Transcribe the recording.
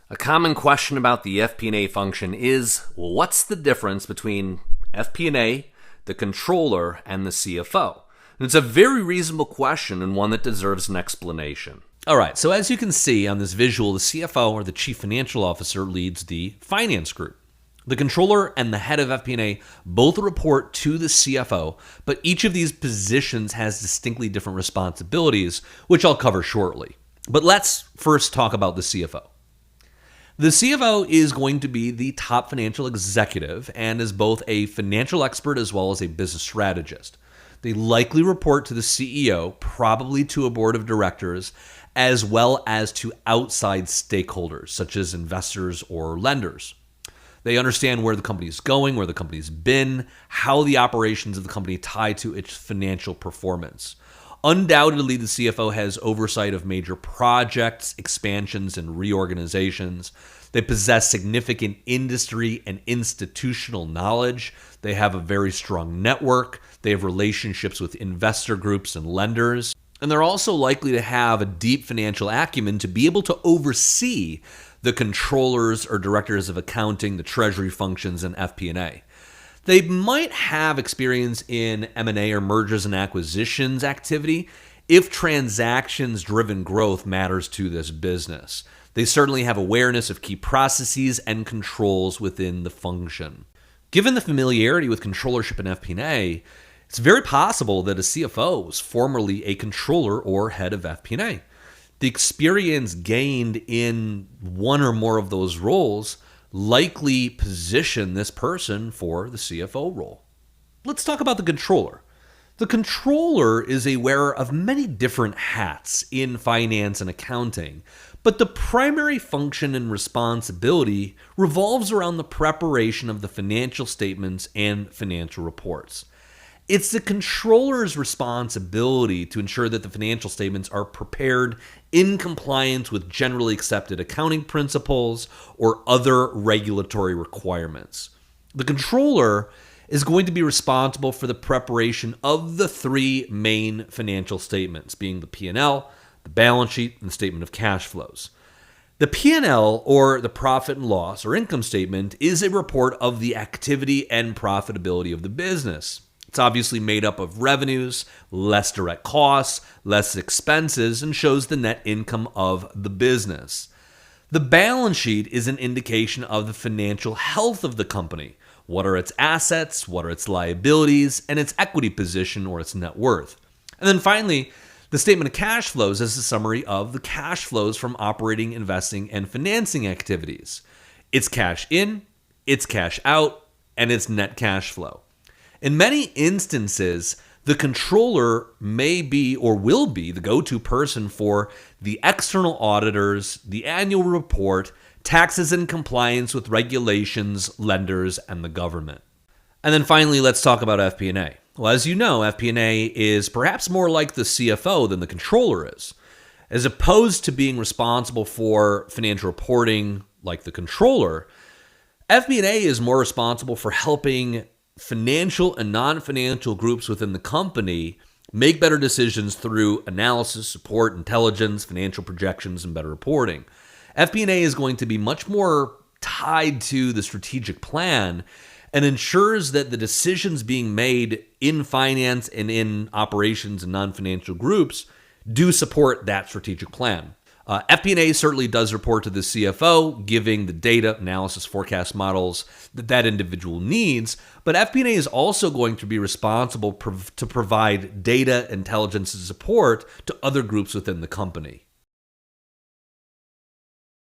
A common question about the FP&A function is, well, what's the difference between FP&A, the controller, and the CFO? And it's a very reasonable question and one that deserves an explanation. All right, so as you can see on this visual, the CFO, or the Chief Financial Officer, leads the finance group. The controller and the head of FP&A both report to the CFO, but each of these positions has distinctly different responsibilities, which I'll cover shortly. But let's first talk about the CFO. The CFO is going to be the top financial executive and is both a financial expert as well as a business strategist. They likely report to the CEO, probably to a board of directors, as well as to outside stakeholders, such as investors or lenders. They understand where the company is going, where the company's been, how the operations of the company tie to its financial performance. Undoubtedly, the CFO has oversight of major projects, expansions, and reorganizations. They possess significant industry and institutional knowledge. They have a very strong network. They have relationships with investor groups and lenders. And they're also likely to have a deep financial acumen to be able to oversee the controllers or directors of accounting, the treasury functions, and FP&A. They might have experience in M&A or mergers and acquisitions activity if transactions-driven growth matters to this business. They certainly have awareness of key processes and controls within the function. Given the familiarity with controllership and FP&A, it's very possible that a CFO was formerly a controller or head of FP&A. The experience gained in one or more of those roles likely position this person for the CFO role. Let's talk about the controller. The controller is a wearer of many different hats in finance and accounting, but the primary function and responsibility revolves around the preparation of the financial statements and financial reports. It's the controller's responsibility to ensure that the financial statements are prepared in compliance with generally accepted accounting principles or other regulatory requirements. The controller is going to be responsible for the preparation of the three main financial statements, being the P&L, the balance sheet, and the statement of cash flows. The P&L, or the profit and loss or income statement, is a report of the activity and profitability of the business. It's obviously made up of revenues, less direct costs, less expenses, and shows the net income of the business. The balance sheet is an indication of the financial health of the company. What are its assets, what are its liabilities, and its equity position or its net worth. And then finally, the statement of cash flows is a summary of the cash flows from operating, investing, and financing activities. It's cash in, it's cash out, and it's net cash flow. In many instances, the controller may be or will be the go-to person for the external auditors, the annual report, taxes and compliance with regulations, lenders, and the government. And then finally, let's talk about FP&A. Well, as you know, FP&A is perhaps more like the CFO than the controller is. As opposed to being responsible for financial reporting like the controller, FP&A is more responsible for helping financial and non-financial groups within the company make better decisions through analysis, support, intelligence, financial projections, and better reporting. FP&A is going to be much more tied to the strategic plan and ensures that the decisions being made in finance and in operations and non-financial groups do support that strategic plan. FP&A certainly does report to the CFO, giving the data, analysis, forecast models that individual needs, but FP&A is also going to be responsible to provide data, intelligence, and support to other groups within the company.